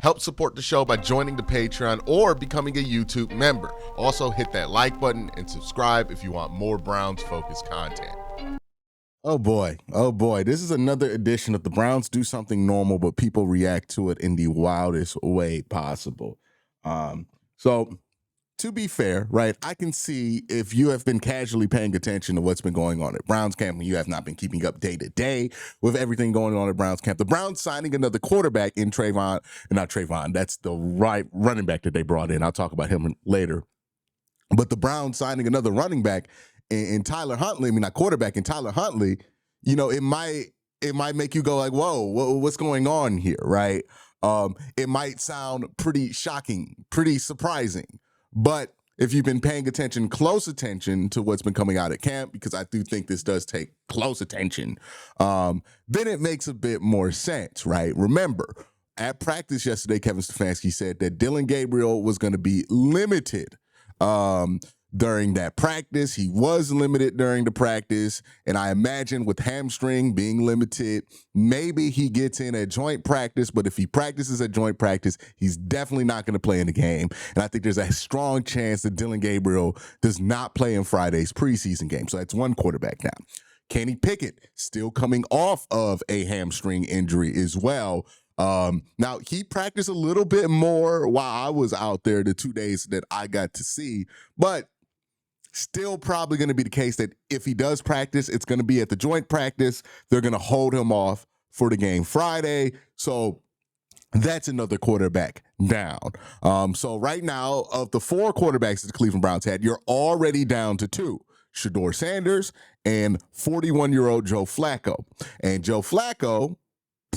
Help support the show by joining the Patreon or becoming a YouTube member. Also, hit that like button and subscribe if you want more Browns-focused content. Oh boy. This is another edition of the Browns do something normal, but people react to it in the wildest way possible. So to be fair, right, I can see if you have been casually paying attention to what's been going on at Browns camp and you have not been keeping up day to day with everything going on at Browns camp. The Browns signing another quarterback in that's the right running back that they brought in. I'll talk about him later. But the Browns signing another running back in Tyler Huntley, not quarterback, in Tyler Huntley, it might make you go like, whoa, what's going on here, right? It might sound pretty shocking, pretty surprising. But if you've been paying close attention to what's been coming out at camp, because I do think this does take close attention, then it makes a bit more sense, right? Remember, at practice yesterday, Kevin Stefanski said that Dillon Gabriel was going to be limited during that practice. He was limited during the practice, and I imagine with hamstring being limited, maybe he gets in at joint practice, but if he practices at joint practice, he's definitely not going to play in the game, and I think there's a strong chance that Dillon Gabriel does not play in Friday's preseason game, so that's one quarterback now. Kenny Pickett still coming off of a hamstring injury as well. Now, he practiced a little bit more while I was out there the 2 days that I got to see, but still probably going to be the case that if he does practice, it's going to be at the joint practice. They're going to hold him off for the game Friday. So that's another quarterback down. So right now, of the 4 quarterbacks that the Cleveland Browns had, you're already down to 2. Shador Sanders and 41-year-old Joe Flacco. And Joe Flacco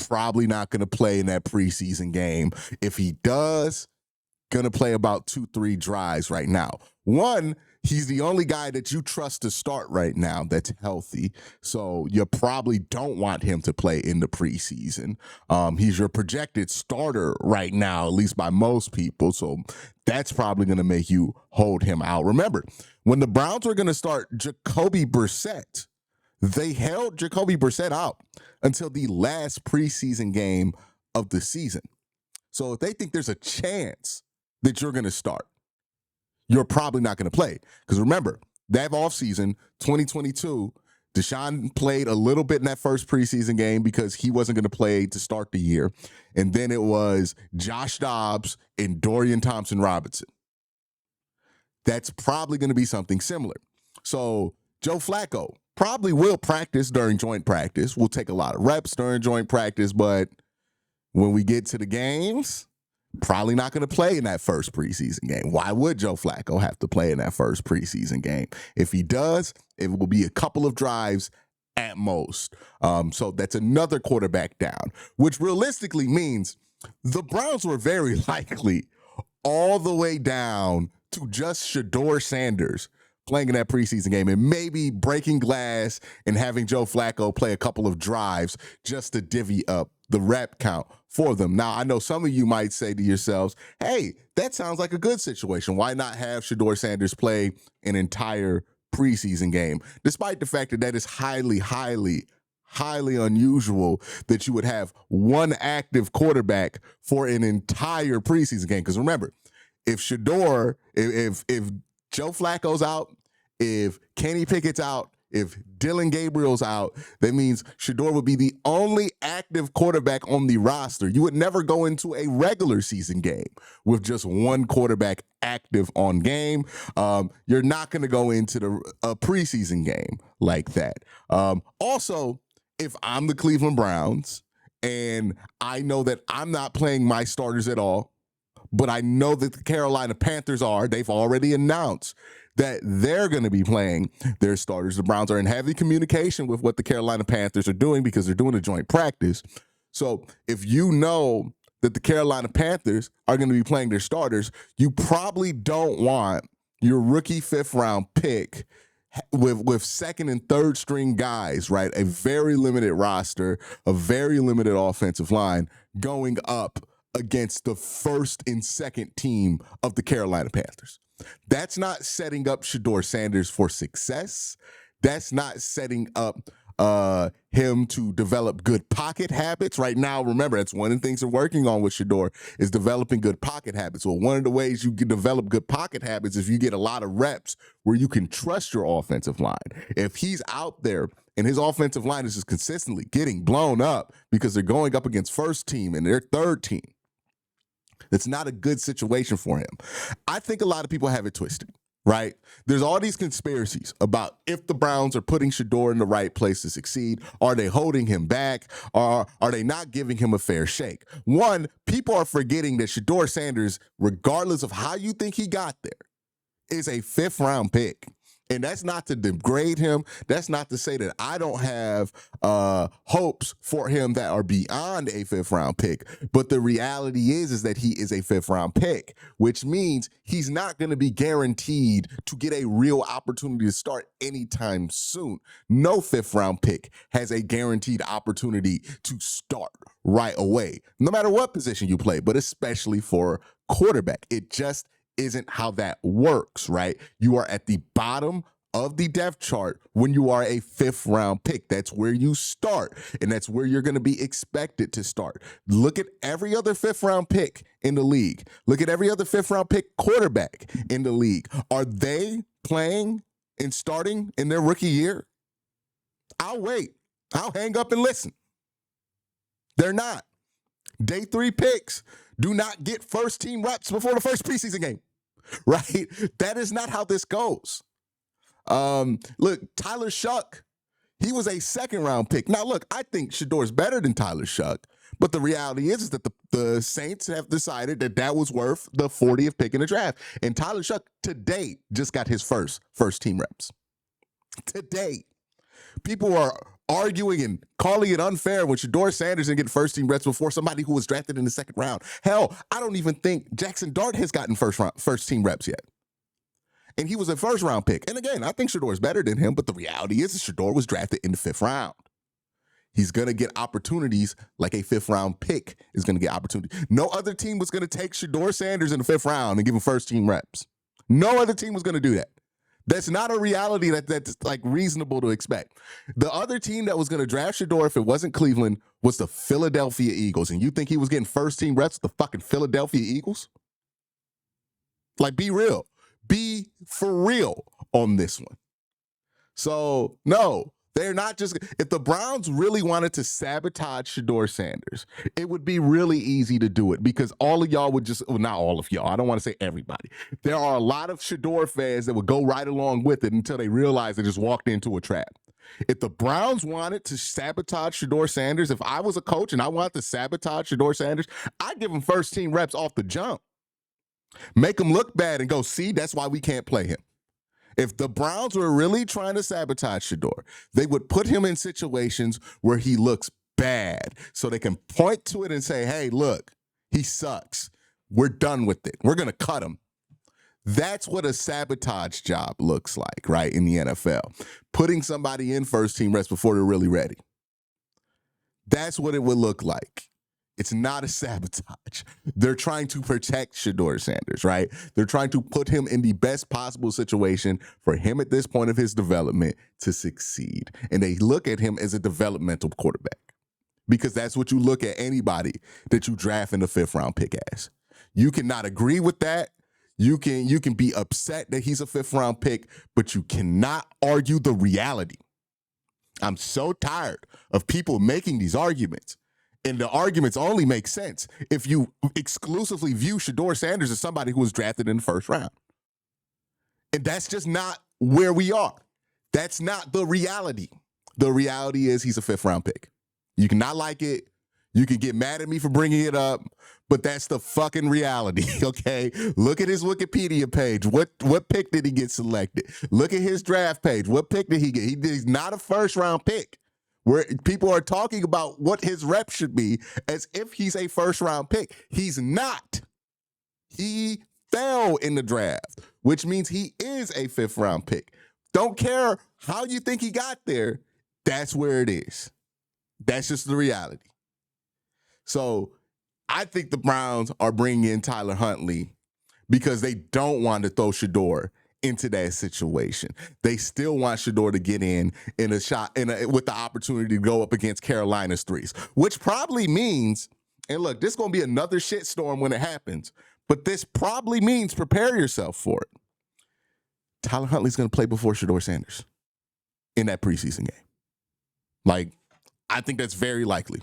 probably not going to play in that preseason game. If he does, going to play about 2-3 drives right now. One, he's the only guy that you trust to start right now that's healthy. So you probably don't want him to play in the preseason. He's your projected starter right now, at least by most people. So that's probably going to make you hold him out. Remember, when the Browns were going to start Jacoby Brissett, they held Jacoby Brissett out until the last preseason game of the season. So if they think there's a chance that you're going to start, you're probably not going to play. Because remember, that offseason, 2022, Deshaun played a little bit in that first preseason game because he wasn't going to play to start the year. And then it was Josh Dobbs and Dorian Thompson-Robinson. That's probably going to be something similar. So Joe Flacco probably will practice during joint practice. We'll take a lot of reps during joint practice, but when we get to the games, probably not going to play in that first preseason game. Why would Joe Flacco have to play in that first preseason game? If he does, it will be a couple of drives at most. So that's another quarterback down, which realistically means the Browns were very likely all the way down to just Shador Sanders playing in that preseason game and maybe breaking glass and having Joe Flacco play a couple of drives just to divvy up the rep count for them. Now, I know some of you might say to yourselves, hey, that sounds like a good situation. Why not have Shador Sanders play an entire preseason game? Despite the fact that that is highly, highly, highly unusual that you would have one active quarterback for an entire preseason game. Because remember, if Shador, if Joe Flacco's out, if Kenny Pickett's out, if Dillon Gabriel's out, that means Shador would be the only active quarterback on the roster. You would never go into a regular season game with just one quarterback active on game. You're not going to go into a preseason game like that. Also, if I'm the Cleveland Browns and I know that I'm not playing my starters at all, but I know that the Carolina Panthers are, they've already announced that they're going to be playing their starters. The Browns are in heavy communication with what the Carolina Panthers are doing because they're doing a joint practice. So if you know that the Carolina Panthers are going to be playing their starters, you probably don't want your rookie 5th-round pick with second and third string guys, right? A very limited roster, a very limited offensive line going up against the first and second team of the Carolina Panthers. That's not setting up Shador Sanders for success. That's not setting up him to develop good pocket habits. Right now, remember, that's one of the things they're working on with Shador is developing good pocket habits. Well, one of the ways you can develop good pocket habits is if you get a lot of reps where you can trust your offensive line. If he's out there and his offensive line is just consistently getting blown up because they're going up against first team and their third team, it's not a good situation for him. I think a lot of people have it twisted, right? There's all these conspiracies about if the Browns are putting Shador in the right place to succeed. Are they holding him back? Or are they not giving him a fair shake? One, people are forgetting that Shador Sanders, regardless of how you think he got there, is a 5th-round pick. And that's not to degrade him. That's not to say that I don't have hopes for him that are beyond a 5th-round pick. But the reality is that he is a 5th-round pick, which means he's not going to be guaranteed to get a real opportunity to start anytime soon. No 5th-round pick has a guaranteed opportunity to start right away, no matter what position you play, but especially for quarterback. It just isn't how that works, right? You are at the bottom of the depth chart when you are a 5th-round pick. That's where you start, and that's where you're going to be expected to start. Look at every other 5th-round pick in the league. Look at every other 5th-round pick quarterback in the league. Are they playing and starting in their rookie year? I'll wait. I'll hang up and listen. They're not. Day 3 picks do not get first-team reps before the first preseason game, right? That is not how this goes. Look, Tyler Shuck, he was a 2nd-round pick. Now, look, I think Shador's better than Tyler Shuck, but the reality is that the Saints have decided that that was worth the 40th pick in the draft. And Tyler Shuck, to date, just got his first-team reps. To date. People are arguing and calling it unfair when Shador Sanders didn't get first-team reps before somebody who was drafted in the 2nd round. Hell, I don't even think Jackson Dart has gotten first-team reps yet. And he was a 1st-round pick. And again, I think Shador is better than him, but the reality is that Shador was drafted in the 5th round. He's going to get opportunities like a 5th-round pick is going to get opportunity. No other team was going to take Shador Sanders in the 5th round and give him first-team reps. No other team was going to do that. That's not a reality that's like reasonable to expect. The other team that was going to draft Shador, if it wasn't Cleveland, was the Philadelphia Eagles. And you think he was getting first-team reps with the fucking Philadelphia Eagles? Like, be real. Be for real on this one. So, no. They're not just, if the Browns really wanted to sabotage Shador Sanders, it would be really easy to do it because all of y'all would just, well, not all of y'all, I don't want to say everybody. There are a lot of Shador fans that would go right along with it until they realize they just walked into a trap. If the Browns wanted to sabotage Shador Sanders, if I was a coach and I wanted to sabotage Shador Sanders, I'd give him first-team reps off the jump. Make him look bad and go, see, that's why we can't play him. If the Browns were really trying to sabotage Shador, they would put him in situations where he looks bad so they can point to it and say, hey, look, he sucks. We're done with it. We're going to cut him. That's what a sabotage job looks like, right, in the NFL. Putting somebody in first-team reps before they're really ready. That's what it would look like. It's not a sabotage. They're trying to protect Shador Sanders, right? They're trying to put him in the best possible situation for him at this point of his development to succeed. And they look at him as a developmental quarterback because that's what you look at anybody that you draft in the 5th-round pick as. You cannot agree with that. You can be upset that he's a 5th-round pick, but you cannot argue the reality. I'm so tired of people making these arguments. And the arguments only make sense if you exclusively view Shador Sanders as somebody who was drafted in the 1st round. And that's just not where we are. That's not the reality. The reality is he's a 5th-round pick. You can not like it. You can get mad at me for bringing it up, but that's the fucking reality, okay? Look at his Wikipedia page. What pick did he get selected? Look at his draft page. What pick did he get? He's not a 1st-round pick. Where people are talking about what his rep should be as if he's a 1st-round pick. He's not. He fell in the draft, which means he is a 5th-round pick. Don't care how you think he got there. That's where it is. That's just the reality. So I think the Browns are bringing in Tyler Huntley because they don't want to throw Shador into that situation. They still want Shador to get in a shot with the opportunity to go up against Carolina's threes, which probably means, and look, this is going to be another shitstorm when it happens, but this probably means prepare yourself for it. Tyler Huntley's going to play before Shador Sanders in that preseason game. Like, I think that's very likely.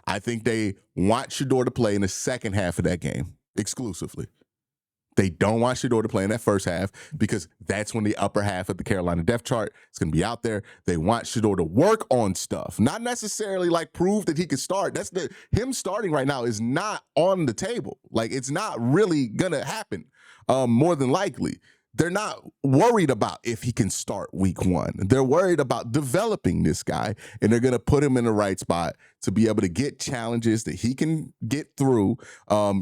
I think they want Shador to play in the second half of that game exclusively. They don't want Shador to play in that first half because that's when the upper half of the Carolina depth chart is going to be out there. They want Shador to work on stuff, not necessarily like prove that he can start. Him starting right now is not on the table. Like, it's not really going to happen, more than likely. They're not worried about if he can start week one. They're worried about developing this guy, and they're going to put him in the right spot to be able to get challenges that he can get through,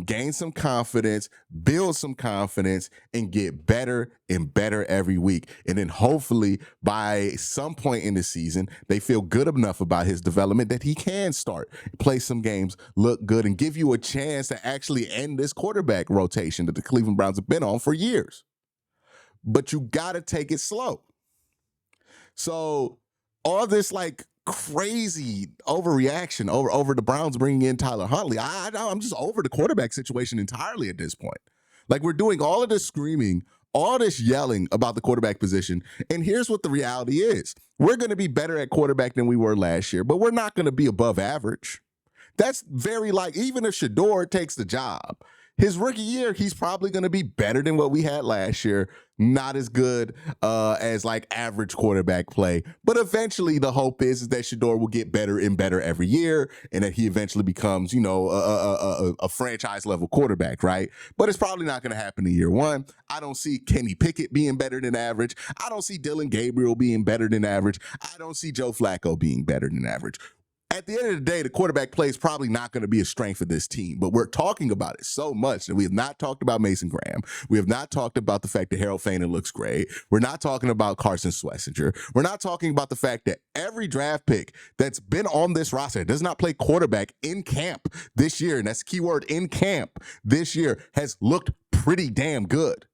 gain some confidence, build some confidence, and get better and better every week. And then hopefully by some point in the season, they feel good enough about his development that he can start, play some games, look good, and give you a chance to actually end this quarterback rotation that the Cleveland Browns have been on for years. But you got to take it slow. So all this like crazy overreaction over the Browns bringing in Tyler Huntley, I'm just over the quarterback situation entirely at this point. Like, we're doing all of this screaming, all this yelling about the quarterback position. And here's what the reality is. We're going to be better at quarterback than we were last year, but we're not going to be above average. That's very like, even if Shador takes the job, his rookie year, he's probably going to be better than what we had last year. Not as good as like average quarterback play. But eventually the hope is that Shador will get better and better every year and that he eventually becomes, a franchise level quarterback, right? But it's probably not going to happen in year one. I don't see Kenny Pickett being better than average. I don't see Dylan Gabriel being better than average. I don't see Joe Flacco being better than average. At the end of the day, the quarterback play is probably not going to be a strength of this team, but we're talking about it so much that we have not talked about Mason Graham. We have not talked about the fact that Harold Fainen looks great. We're not talking about Carson Schlesinger. We're not talking about the fact that every draft pick that's been on this roster does not play quarterback in camp this year, and that's the key word, in camp this year, has looked pretty damn good.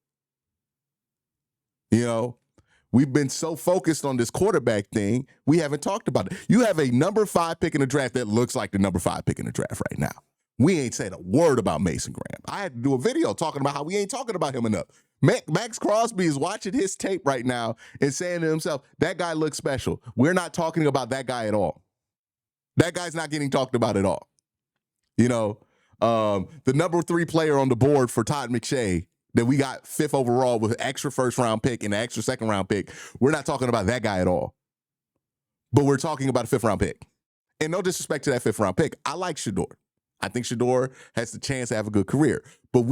We've been so focused on this quarterback thing, we haven't talked about it. You have a number 5 pick in the draft that looks like the number 5 pick in the draft right now. We ain't said a word about Mason Graham. I had to do a video talking about how we ain't talking about him enough. Max Crosby is watching his tape right now and saying to himself, that guy looks special. We're not talking about that guy at all. That guy's not getting talked about at all. The number 3 player on the board for Todd McShay that we got 5th overall with an extra first-round pick and an extra second-round pick, we're not talking about that guy at all. But we're talking about a 5th-round pick. And no disrespect to that 5th-round pick. I like Shador. I think Shador has the chance to have a good career. But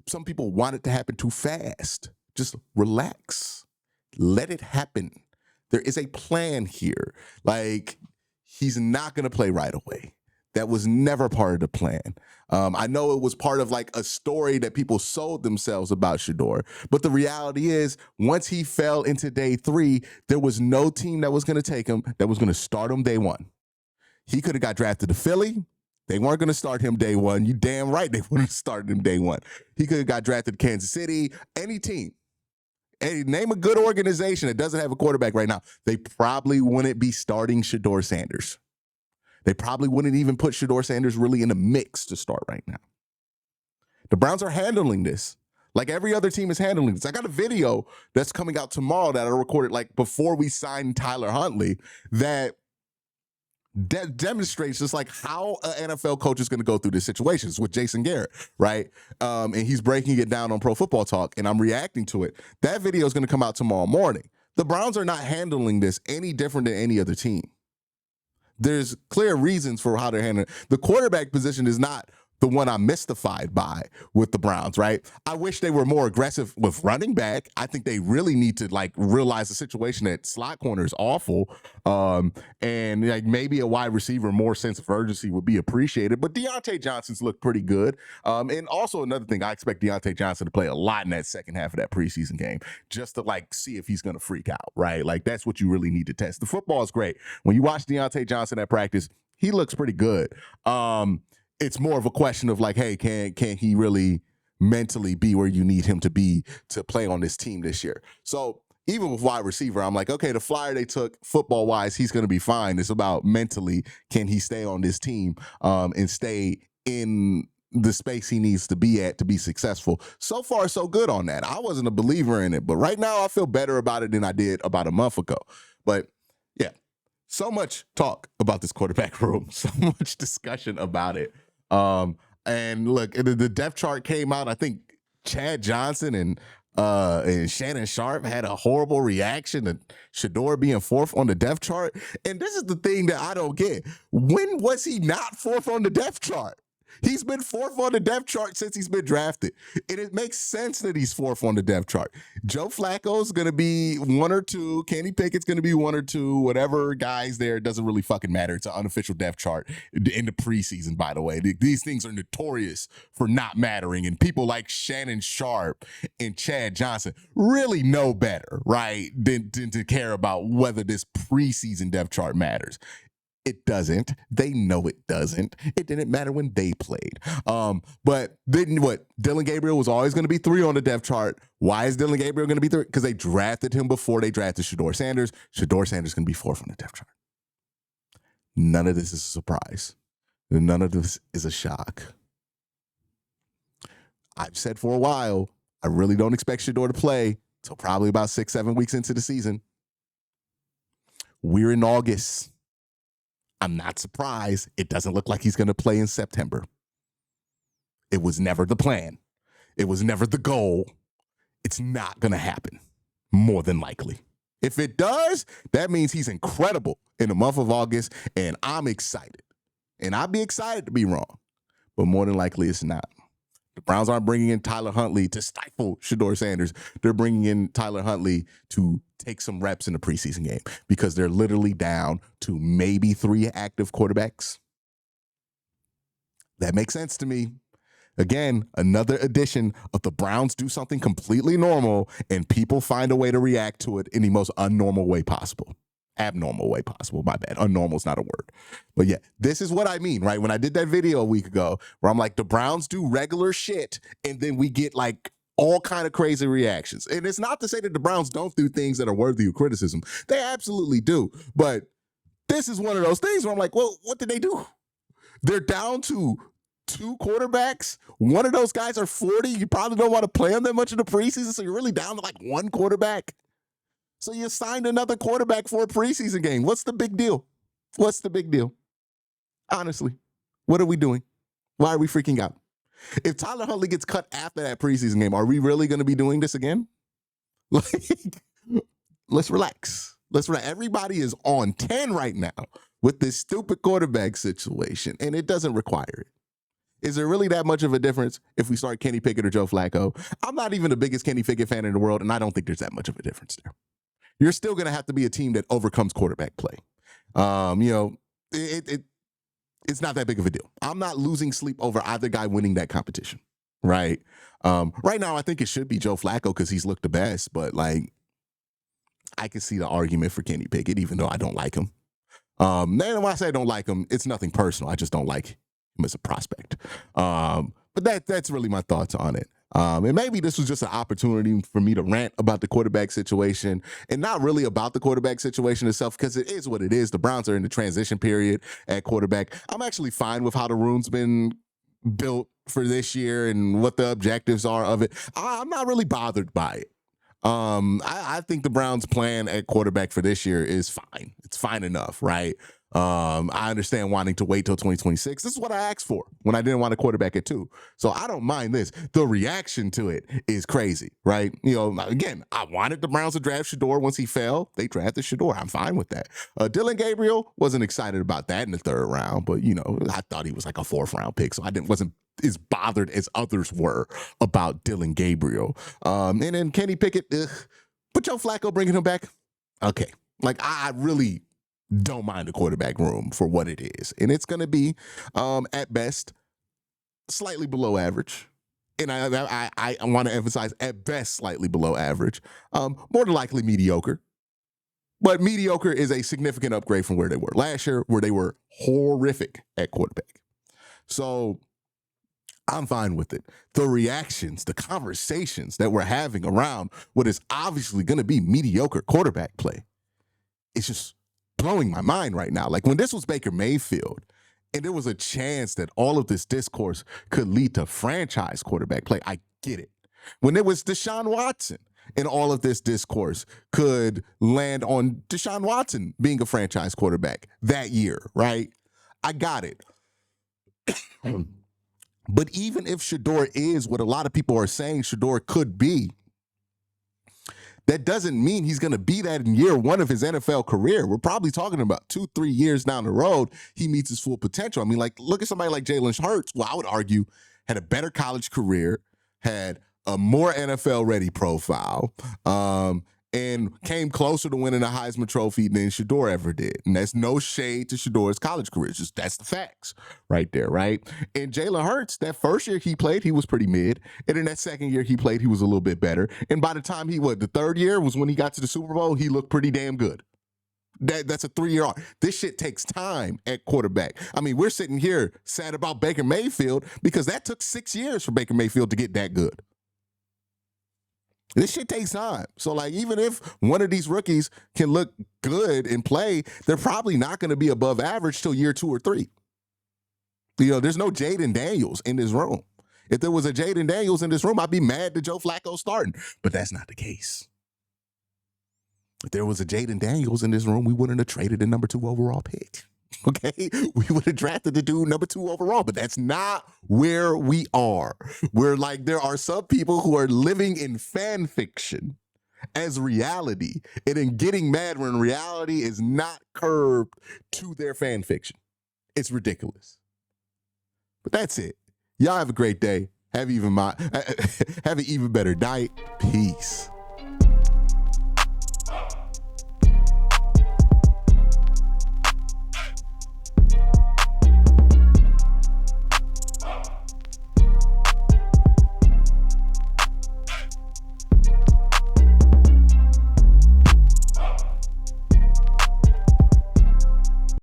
some people want it to happen too fast. Just relax. Let it happen. There is a plan here. Like, he's not going to play right away. That was never part of the plan. I know it was part of like a story that people sold themselves about Shador, but the reality is once he fell into day 3, there was no team that was going to take him, that was going to start him day 1. He could have got drafted to Philly. They weren't going to start him day 1. You damn right they wouldn't have started him day 1. He could have got drafted to Kansas City, any team. Name a good organization that doesn't have a quarterback right now. They probably wouldn't be starting Shador Sanders. They probably wouldn't even put Shador Sanders really in the mix to start right now. The Browns are handling this like every other team is handling this. I got a video that's coming out tomorrow that I recorded like before we signed Tyler Huntley that demonstrates just like how an NFL coach is going to go through these situations with Jason Garrett, right? And he's breaking it down on Pro Football Talk, and I'm reacting to it. That video is going to come out tomorrow morning. The Browns are not handling this any different than any other team. There's clear reasons for how they're handling it. The quarterback position is not the one I'm mystified by with the Browns, right? I wish they were more aggressive with running back. I think they really need to like realize the situation that slot corner is awful. And like maybe a wide receiver, more sense of urgency would be appreciated. But Deontay Johnson's looked pretty good. And also another thing, I expect Deontay Johnson to play a lot in that second half of that preseason game, just to like see if he's going to freak out, right? Like that's what you really need to test. The football is great. When you watch Deontay Johnson at practice, he looks pretty good. It's more of a question of like, hey, can he really mentally be where you need him to be to play on this team this year. So even with wide receiver, I'm like, okay, the flyer they took football wise, he's going to be fine. It's about mentally, can he stay on this team and stay in the space he needs to be at to be successful. So far, so good on that. I wasn't a believer in it, but right now I feel better about it than I did about a month ago. But yeah, so much talk about this quarterback room, so much discussion about it. And look, the depth chart came out. I think Chad Johnson and Shannon Sharp had a horrible reaction to Shador being fourth on the depth chart. And this is the thing that I don't get. When was he not fourth on the depth chart? He's been fourth on the depth chart since he's been drafted. And it makes sense that he's fourth on the depth chart. Joe Flacco's going to be one or two. Kenny Pickett's going to be one or two. Whatever guys there, it doesn't really fucking matter. It's an unofficial depth chart in the preseason, by the way. These things are notorious for not mattering. And people like Shannon Sharp and Chad Johnson really know better, right, than to care about whether this preseason depth chart matters. It doesn't. They know it doesn't. It didn't matter when they played. But then what? Dillon Gabriel was always going to be 3 on the depth chart. Why is Dillon Gabriel going to be 3? Because they drafted him before they drafted Shador Sanders. Shador Sanders going to be 4th on the depth chart. None of this is a surprise. None of this is a shock. I've said for a while, I really don't expect Shador to play till probably about 6-7 weeks into the season. We're in August. I'm not surprised. It doesn't look like he's going to play in September. It was never the plan. It was never the goal. It's not going to happen, more than likely. If it does, that means he's incredible in the month of August, and I'm excited. And I'd be excited to be wrong, but more than likely it's not. The Browns aren't bringing in Tyler Huntley to stifle Shador Sanders. They're bringing in Tyler Huntley to take some reps in the preseason game because they're literally down to maybe 3 active quarterbacks. That makes sense to me. Again, another edition of the Browns do something completely normal and people find a way to react to it in the most unnormal way possible. Abnormal way possible. My bad. Unnormal is not a word. But yeah, this is what I mean, right? When I did that video a week ago where I'm like, the Browns do regular shit and then we get like all kind of crazy reactions. And it's not to say that the Browns don't do things that are worthy of criticism. They absolutely do. But this is one of those things where I'm like, well, what did they do? They're down to 2 quarterbacks. One of those guys are 40. You probably don't want to play them that much in the preseason, so you're really down to like 1 quarterback. So you signed another quarterback for a preseason game. What's the big deal? What's the big deal? Honestly, what are we doing? Why are we freaking out? If Tyler Huntley gets cut after that preseason game, are we really going to be doing this again? Like, let's relax. Let's relax. Everybody is on 10 right now with this stupid quarterback situation, and it doesn't require it. Is there really that much of a difference if we start Kenny Pickett or Joe Flacco? I'm not even the biggest Kenny Pickett fan in the world, and I don't think there's that much of a difference there. You're still going to have to be a team that overcomes quarterback play. It's not that big of a deal. I'm not losing sleep over either guy winning that competition, right? Right now, I think it should be Joe Flacco because he's looked the best, but like, I can see the argument for Kenny Pickett, even though I don't like him. And when I say I don't like him, it's nothing personal. I just don't like him as a prospect. But that's really my thoughts on it. And maybe this was just an opportunity for me to rant about the quarterback situation and not really about the quarterback situation itself because it is what it is. The Browns are in the transition period at quarterback. I'm actually fine with how the room's been built for this year and what the objectives are of it. I'm not really bothered by it. I think the Browns' plan at quarterback for this year is fine. It's fine enough, right? I understand wanting to wait till 2026. This is what I asked for when I didn't want a quarterback at 2. So I don't mind this. The reaction to it is crazy, right? Again, I wanted the Browns to draft Shador once he fell. They drafted Shador. I'm fine with that. Dillon Gabriel, wasn't excited about that in the 3rd round, but I thought he was like a 4th round pick, so I wasn't as bothered as others were about Dillon Gabriel. And then Kenny Pickett, but Joe Flacco bringing him back, okay. Like I really don't mind the quarterback room for what it is. And it's going to be, at best, slightly below average. And I want to emphasize, at best, slightly below average. More than likely mediocre. But mediocre is a significant upgrade from where they were last year, where they were horrific at quarterback. So I'm fine with it. The reactions, the conversations that we're having around what is obviously going to be mediocre quarterback play, it's just blowing my mind right now. Like when this was Baker Mayfield and there was a chance that all of this discourse could lead to franchise quarterback play, I get it. When it was Deshaun Watson and all of this discourse could land on Deshaun Watson being a franchise quarterback that year, right? I got it. But even if Shador is what a lot of people are saying Shador could be, that doesn't mean he's going to be that in year one of his NFL career. We're probably talking about 2-3 years down the road, he meets his full potential. I mean, like, look at somebody like Jalen Hurts, well, I would argue, had a better college career, had a more NFL-ready profile, and came closer to winning a Heisman Trophy than Shador ever did. And that's no shade to Shador's college career. It's just that's the facts right there, right? And Jalen Hurts, that first year he played, he was pretty mid. And then that second year he played, he was a little bit better. And by the time the third year was when he got to the Super Bowl, he looked pretty damn good. That's a 3-year arc. This shit takes time at quarterback. I mean, we're sitting here sad about Baker Mayfield because that took 6 years for Baker Mayfield to get that good. This shit takes time. So, like, even if one of these rookies can look good and play, they're probably not going to be above average till year 2 or 3. You know, there's no Jaden Daniels in this room. If there was a Jaden Daniels in this room, I'd be mad that Joe Flacco's starting. But that's not the case. If there was a Jaden Daniels in this room, we wouldn't have traded the number 2 overall pick. Okay, we would have drafted the dude number 2 overall, but that's not where we are. We're like, there are some people who are living in fan fiction as reality and in getting mad when reality is not curbed to their fan fiction. It's ridiculous. But that's it. Y'all have a great day. Have an even better night. Peace.